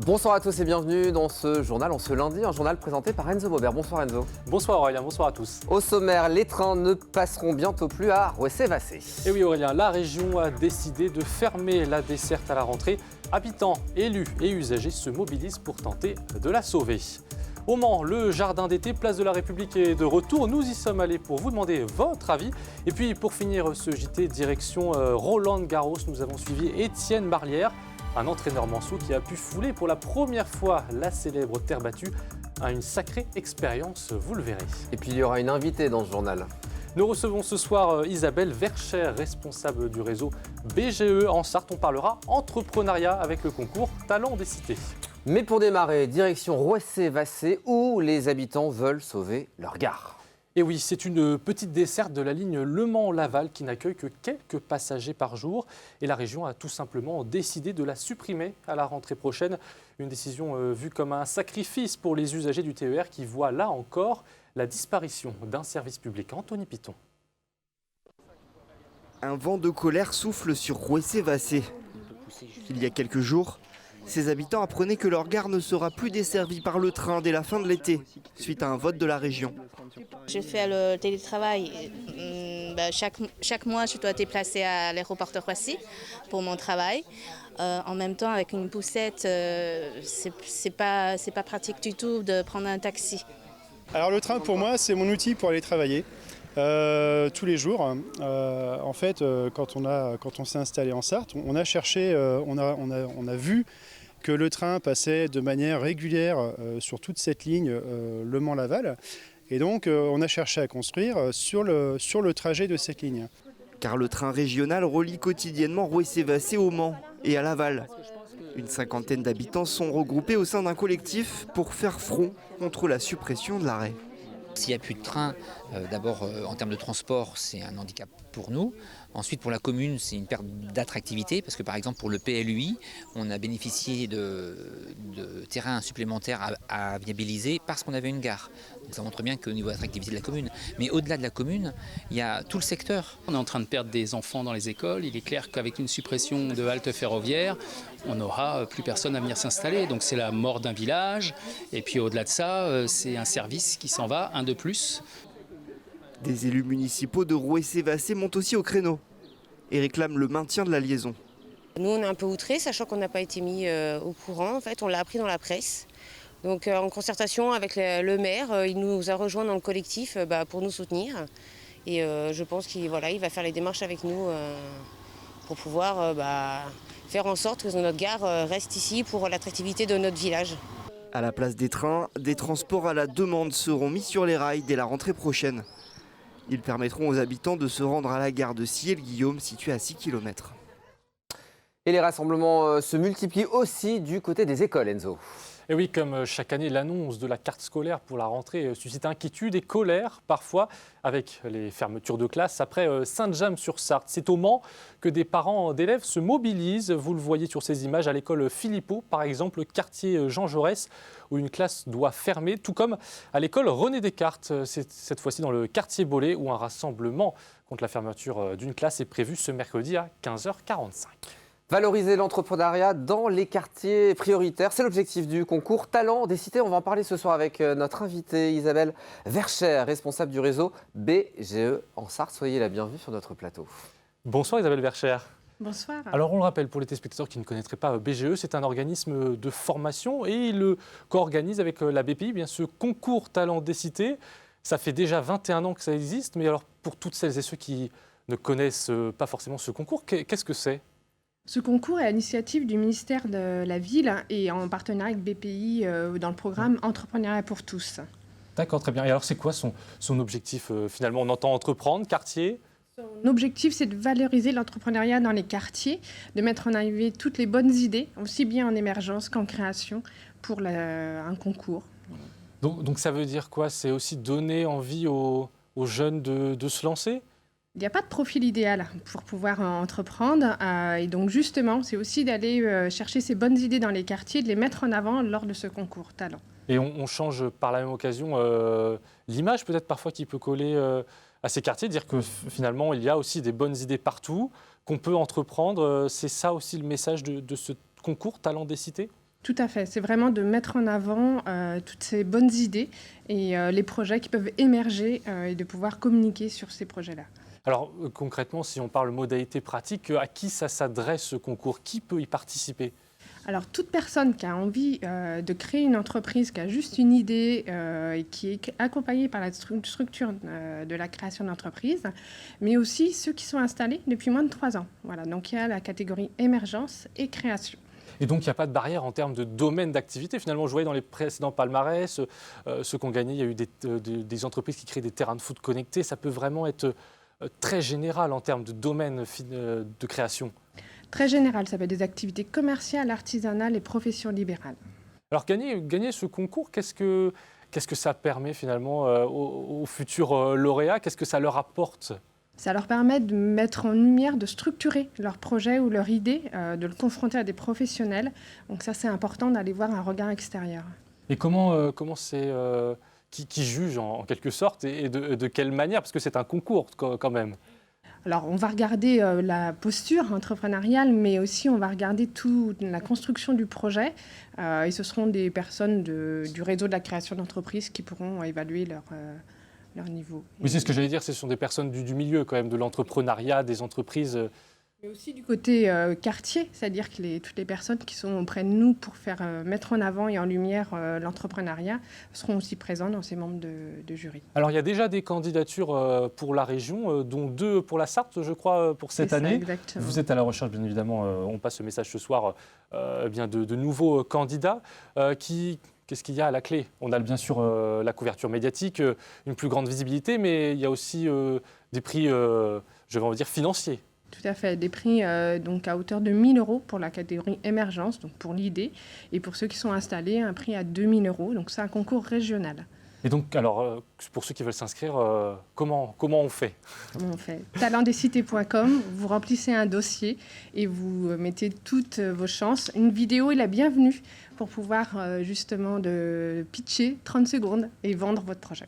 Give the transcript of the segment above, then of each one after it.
Bonsoir à tous et bienvenue dans ce journal, en ce lundi, un journal présenté par Enzo Bobert. Bonsoir Enzo. Bonsoir Aurélien, bonsoir à tous. Au sommaire, les trains ne passeront bientôt plus à Rouessé-Vassé. Et oui Aurélien, la région a décidé de fermer la desserte à la rentrée. Habitants, élus et usagers se mobilisent pour tenter de la sauver. Au Mans, le jardin d'été, place de la République est de retour. Nous y sommes allés pour vous demander votre avis. Et puis pour finir ce JT, direction Roland-Garros, nous avons suivi Étienne Barlière, un entraîneur manceau qui a pu fouler pour la première fois la célèbre terre battue. Une sacrée expérience, vous le verrez. Et puis il y aura une invitée dans ce journal. Nous recevons ce soir Isabelle Vercher, responsable du réseau BGE en Sarthe. On parlera entrepreneuriat avec le concours Talent des Cités. Mais pour démarrer, direction Rouessé-Vassé où les habitants veulent sauver leur gare. Et oui, c'est une petite desserte de la ligne Le Mans-Laval qui n'accueille que quelques passagers par jour. Et la région a tout simplement décidé de la supprimer à la rentrée prochaine. Une décision vue comme un sacrifice pour les usagers du TER qui voient là encore la disparition d'un service public. Anthony Piton. Un vent de colère souffle sur Rouessé-Vassé. Il y a quelques jours, ses habitants apprenaient que leur gare ne sera plus desservie par le train dès la fin de l'été, suite à un vote de la région. Je fais le télétravail. Chaque mois, je dois déplacer à l'aéroport de Roissy pour mon travail. En même temps, avec une poussette, c'est pas pratique du tout de prendre un taxi. Alors le train, pour moi, c'est mon outil pour aller travailler. Tous les jours. En fait, quand on s'est installé en Sarthe, on a cherché, on a vu que le train passait de manière régulière sur toute cette ligne Le Mans-Laval. Et donc, on a cherché à construire sur le trajet de cette ligne. Car le train régional relie quotidiennement Rouessé-Vassé au Mans et à Laval. Une cinquantaine d'habitants sont regroupés au sein d'un collectif pour faire front contre la suppression de l'arrêt. S'il n'y a plus de train, d'abord en termes de transport, c'est un handicap pour nous. Ensuite, pour la commune, c'est une perte d'attractivité parce que par exemple pour le PLUI, on a bénéficié de terrains supplémentaires à viabiliser parce qu'on avait une gare. Donc ça montre bien qu'au niveau de l'attractivité de la commune. Mais au-delà de la commune, il y a tout le secteur. On est en train de perdre des enfants dans les écoles. Il est clair qu'avec une suppression de haltes ferroviaires, on n'aura plus personne à venir s'installer. Donc c'est la mort d'un village. Et puis au-delà de ça, c'est un service qui s'en va, un de plus. Des élus municipaux de Rouessé-Vassé montent aussi au créneau et réclament le maintien de la liaison. Nous, on est un peu outrés, sachant qu'on n'a pas été mis au courant. En fait, on l'a appris dans la presse. Donc, en concertation avec le maire, il nous a rejoints dans le collectif pour nous soutenir. Et je pense qu'il va faire les démarches avec nous pour pouvoir faire en sorte que notre gare reste ici pour l'attractivité de notre village. À la place des trains, des transports à la demande seront mis sur les rails dès la rentrée prochaine. Ils permettront aux habitants de se rendre à la gare de Ciel-Guillaume, située à 6 km. Et les rassemblements se multiplient aussi du côté des écoles, Enzo. Et oui, comme chaque année, l'annonce de la carte scolaire pour la rentrée suscite inquiétude et colère, parfois, avec les fermetures de classes. Après Saint-James-sur-Sarthe, c'est au Mans que des parents d'élèves se mobilisent. Vous le voyez sur ces images à l'école Philippot, par exemple, quartier Jean Jaurès, où une classe doit fermer, tout comme à l'école René Descartes, cette fois-ci dans le quartier Bollé, où un rassemblement contre la fermeture d'une classe est prévu ce mercredi à 15h45. Valoriser l'entrepreneuriat dans les quartiers prioritaires, c'est l'objectif du concours Talent des Cités. On va en parler ce soir avec notre invitée Isabelle Vercher, responsable du réseau BGE en Sarthe. Soyez la bienvenue sur notre plateau. Bonsoir Isabelle Vercher. Bonsoir. Alors on le rappelle pour les téléspectateurs qui ne connaîtraient pas BGE, c'est un organisme de formation et il le co-organise avec la BPI, bien ce concours Talent des Cités. Ça fait déjà 21 ans que ça existe, mais alors pour toutes celles et ceux qui ne connaissent pas forcément ce concours, qu'est-ce que c'est ? Ce concours est à l'initiative du ministère de la Ville et en partenariat avec BPI dans le programme Entrepreneuriat pour tous. D'accord, très bien. Et alors c'est quoi son objectif finalement? On entend entreprendre, quartier. Son objectif, c'est de valoriser l'entrepreneuriat dans les quartiers, de mettre en avant toutes les bonnes idées, aussi bien en émergence qu'en création, pour un concours. Donc ça veut dire quoi? C'est aussi donner envie aux jeunes de se lancer? Il n'y a pas de profil idéal pour pouvoir entreprendre. Et donc justement, c'est aussi d'aller chercher ces bonnes idées dans les quartiers, de les mettre en avant lors de ce concours Talent. Et on change par la même occasion l'image peut-être parfois qui peut coller à ces quartiers, dire que finalement il y a aussi des bonnes idées partout, qu'on peut entreprendre. C'est ça aussi le message de ce concours Talent des Cités? Tout à fait. C'est vraiment de mettre en avant toutes ces bonnes idées et les projets qui peuvent émerger et de pouvoir communiquer sur ces projets-là. Alors concrètement, si on parle modalité pratique, à qui ça s'adresse ce concours? Qui peut y participer? Alors, toute personne qui a envie de créer une entreprise, qui a juste une idée et qui est accompagnée par la structure de la création d'entreprise, mais aussi ceux qui sont installés depuis moins de 3 ans. Voilà, donc il y a la catégorie émergence et création. Et donc, il n'y a pas de barrière en termes de domaine d'activité. Finalement, je voyais dans les précédents palmarès, ceux qui ont gagné, il y a eu des entreprises qui créent des terrains de foot connectés. Ça peut vraiment être très général en termes de domaine de création. Très général, ça peut être des activités commerciales, artisanales et professions libérales. Alors, gagner ce concours, qu'est-ce que ça permet finalement aux futurs lauréats? Qu'est-ce que ça leur apporte? Ça leur permet de mettre en lumière, de structurer leur projet ou leur idée, de le confronter à des professionnels. Donc ça, c'est important d'aller voir un regard extérieur. Et comment c'est... qui juge en quelque sorte et de quelle manière? Parce que c'est un concours quand même. Alors, on va regarder la posture entrepreneuriale, mais aussi on va regarder toute la construction du projet. Et ce seront des personnes du réseau de la création d'entreprise qui pourront évaluer leur niveau. Oui, c'est ce que j'allais dire, ce sont des personnes du milieu quand même, de l'entrepreneuriat, des entreprises. Mais aussi du côté quartier, c'est-à-dire que toutes les personnes qui sont auprès de nous pour faire mettre en avant et en lumière l'entrepreneuriat seront aussi présents dans ces membres de jury. Alors il y a déjà des candidatures pour la région, dont 2 pour la Sarthe, je crois, pour cette année. Exactement. Vous êtes à la recherche, bien évidemment, on passe ce message ce soir, de nouveaux candidats Qu'est-ce qu'il y a à la clé? On a bien sûr la couverture médiatique, une plus grande visibilité, mais il y a aussi des prix, financiers. Tout à fait, des prix donc à hauteur de 1 000 € pour la catégorie émergence, donc pour l'idée, et pour ceux qui sont installés, un prix à 2 000 €. Donc c'est un concours régional. Et donc, alors, pour ceux qui veulent s'inscrire, comment on fait? Comment on fait? Talentdescités.com, vous remplissez un dossier et vous mettez toutes vos chances. Une vidéo est la bienvenue pour pouvoir justement de pitcher 30 secondes et vendre votre projet.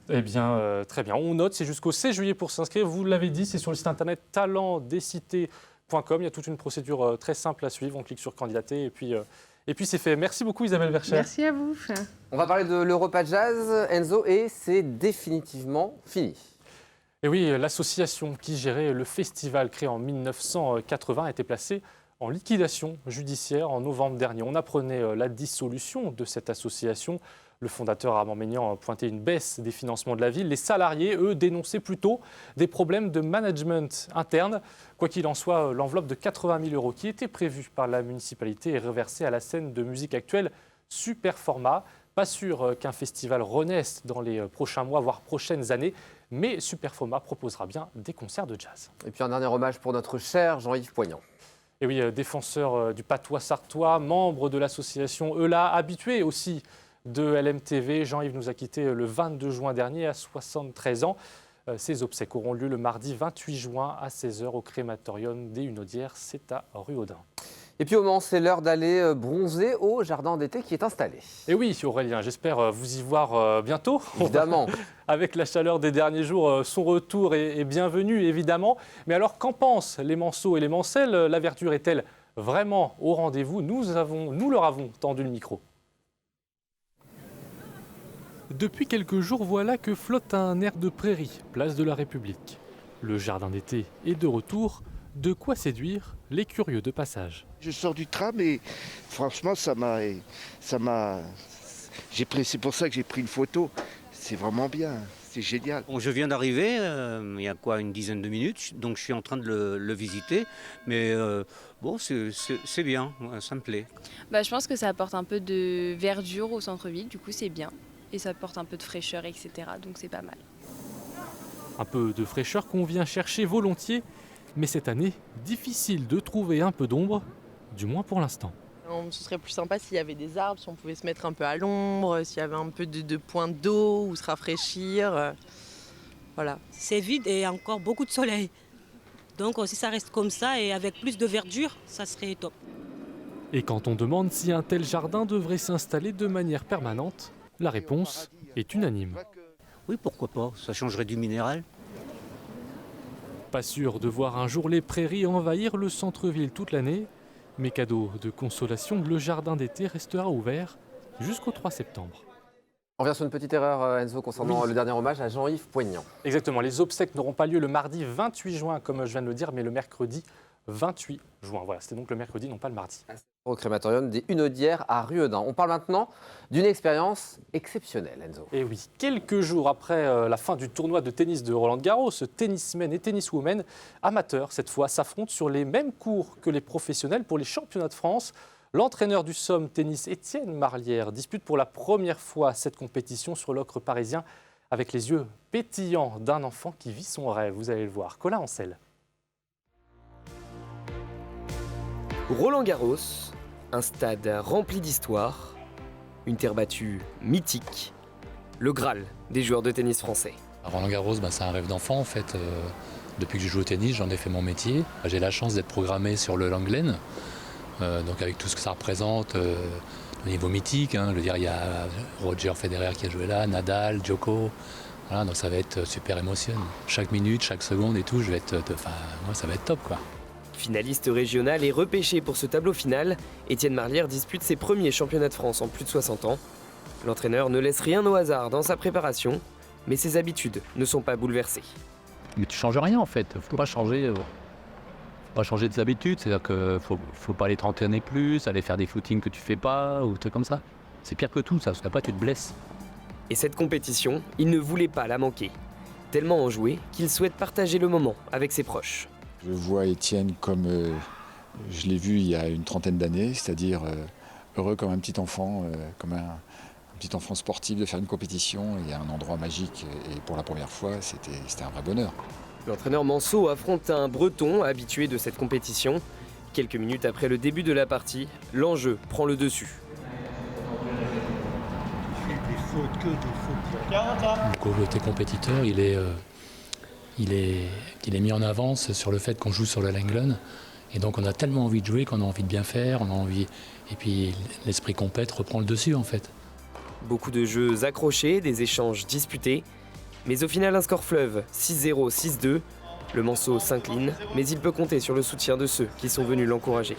Eh bien, très bien. On note, c'est jusqu'au 16 juillet pour s'inscrire. Vous l'avez dit, c'est sur le site internet talentdescités.com. Il y a toute une procédure très simple à suivre. On clique sur candidater et puis c'est fait. Merci beaucoup Isabelle Verchères. Merci à vous. On va parler de l'Europa Jazz, Enzo, et c'est définitivement fini. Et oui, l'association qui gérait le festival créé en 1980 a été placée en liquidation judiciaire en novembre dernier. On apprenait la dissolution de cette association. Le fondateur Armand Maignan pointait une baisse des financements de la ville. Les salariés, eux, dénonçaient plutôt des problèmes de management interne. Quoi qu'il en soit, l'enveloppe de 80 000 € qui était prévue par la municipalité est reversée à la scène de musique actuelle Superformat. Pas sûr qu'un festival renaisse dans les prochains mois, voire prochaines années, mais Superformat proposera bien des concerts de jazz. Et puis un dernier hommage pour notre cher Jean-Yves Poignant. Et oui, défenseur du patois sartois, membre de l'association ELA, habitué aussi de LMTV. Jean-Yves nous a quittés le 22 juin dernier à 73 ans. Ses obsèques auront lieu le mardi 28 juin à 16h au crématorium des Hunaudières. C'est à rue Audin. Et puis au Mans, c'est l'heure d'aller bronzer au jardin d'été qui est installé. Et oui, Aurélien, j'espère vous y voir bientôt. Évidemment. Avec la chaleur des derniers jours, son retour est bienvenu, évidemment. Mais alors, qu'en pensent les Manceaux et les Mancelles? La verdure est-elle vraiment au rendez-vous? Nous leur avons tendu le micro. Depuis quelques jours, voilà que flotte un air de prairie, place de la République. Le jardin d'été est de retour, de quoi séduire les curieux de passage. Je sors du tram et franchement, c'est pour ça que j'ai pris une photo. C'est vraiment bien, c'est génial. Bon, je viens d'arriver, il y a une dizaine de minutes, donc je suis en train de le visiter. Mais bon, c'est bien, ça me plaît. Je pense que ça apporte un peu de verdure au centre-ville, du coup c'est bien. Et ça apporte un peu de fraîcheur, etc. Donc c'est pas mal. Un peu de fraîcheur qu'on vient chercher volontiers, mais cette année, difficile de trouver un peu d'ombre, du moins pour l'instant. Ce serait plus sympa s'il y avait des arbres, si on pouvait se mettre un peu à l'ombre, s'il y avait un peu de points d'eau où se rafraîchir. Voilà. C'est vide et encore beaucoup de soleil. Donc si ça reste comme ça et avec plus de verdure, ça serait top. Et quand on demande si un tel jardin devrait s'installer de manière permanente, la réponse est unanime. Oui, pourquoi pas, ça changerait du minéral. Pas sûr de voir un jour les prairies envahir le centre-ville toute l'année, Mes cadeaux de consolation, le jardin d'été restera ouvert jusqu'au 3 septembre. On vient sur une petite erreur, Enzo, concernant le dernier hommage à Jean-Yves Poignant. Exactement, les obsèques n'auront pas lieu le mardi 28 juin, comme je viens de le dire, mais le mercredi 28 juin. Voilà, c'était donc le mercredi, non pas le mardi. Au crématorium des Hunaudières à Ruedain. On parle maintenant d'une expérience exceptionnelle, Enzo. Et oui, quelques jours après la fin du tournoi de tennis de Roland-Garros, tennismen et tenniswomen amateurs, cette fois, s'affrontent sur les mêmes cours que les professionnels pour les championnats de France. L'entraîneur du Somme Tennis, Étienne Marlière, dispute pour la première fois cette compétition sur l'ocre parisien avec les yeux pétillants d'un enfant qui vit son rêve. Vous allez le voir. Colin Ancel. Roland-Garros, un stade rempli d'histoire, une terre battue mythique, le Graal des joueurs de tennis français. Roland-Garros, c'est un rêve d'enfant en fait. Depuis que je joue au tennis, j'en ai fait mon métier. J'ai la chance d'être programmé sur le Langlen, donc avec tout ce que ça représente au niveau mythique. Je veux dire, il y a Roger Federer qui a joué là, Nadal, Djoko. Voilà, donc ça va être super émotionnant. Chaque minute, chaque seconde et tout, moi ça va être top quoi. Finaliste régional et repêché pour ce tableau final, Étienne Marlière dispute ses premiers championnats de France en plus de 60 ans. L'entraîneur ne laisse rien au hasard dans sa préparation, mais ses habitudes ne sont pas bouleversées. Mais tu changes rien en fait, faut pas changer des habitudes, c'est-à-dire qu'il faut pas aller t'entraîner plus, aller faire des footings que tu fais pas ou trucs comme ça. C'est pire que tout ça, parce qu'après tu te blesses. Et cette compétition, il ne voulait pas la manquer. Tellement enjoué qu'il souhaite partager le moment avec ses proches. Je vois Étienne comme je l'ai vu il y a une trentaine d'années, c'est-à-dire heureux comme un petit enfant, comme un petit enfant sportif de faire une compétition. Il y a un endroit magique et pour la première fois, c'était un vrai bonheur. L'entraîneur Manceau affronte un Breton habitué de cette compétition. Quelques minutes après le début de la partie, l'enjeu prend le dessus. Le côté compétiteur, il est mis en avance sur le fait qu'on joue sur le Langlen. Et donc on a tellement envie de jouer qu'on a envie de bien faire, et puis l'esprit compète reprend le dessus en fait. Beaucoup de jeux accrochés, des échanges disputés, mais au final un score fleuve, 6-0, 6-2. Le Manceau s'incline, mais il peut compter sur le soutien de ceux qui sont venus l'encourager.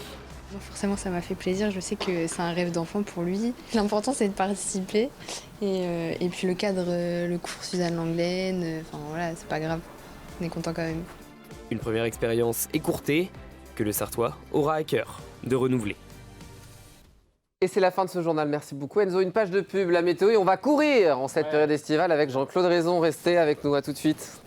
Forcément, ça m'a fait plaisir. Je sais que c'est un rêve d'enfant pour lui. L'important, c'est de participer. Et puis le cadre, le cours Suzanne Langlaine, voilà, c'est pas grave. On est content quand même. Une première expérience écourtée que le Sartois aura à cœur de renouveler. Et c'est la fin de ce journal. Merci beaucoup, Enzo. Une page de pub, la météo. Et on va courir en cette période estivale avec Jean-Claude Raison. Restez avec nous. À tout de suite.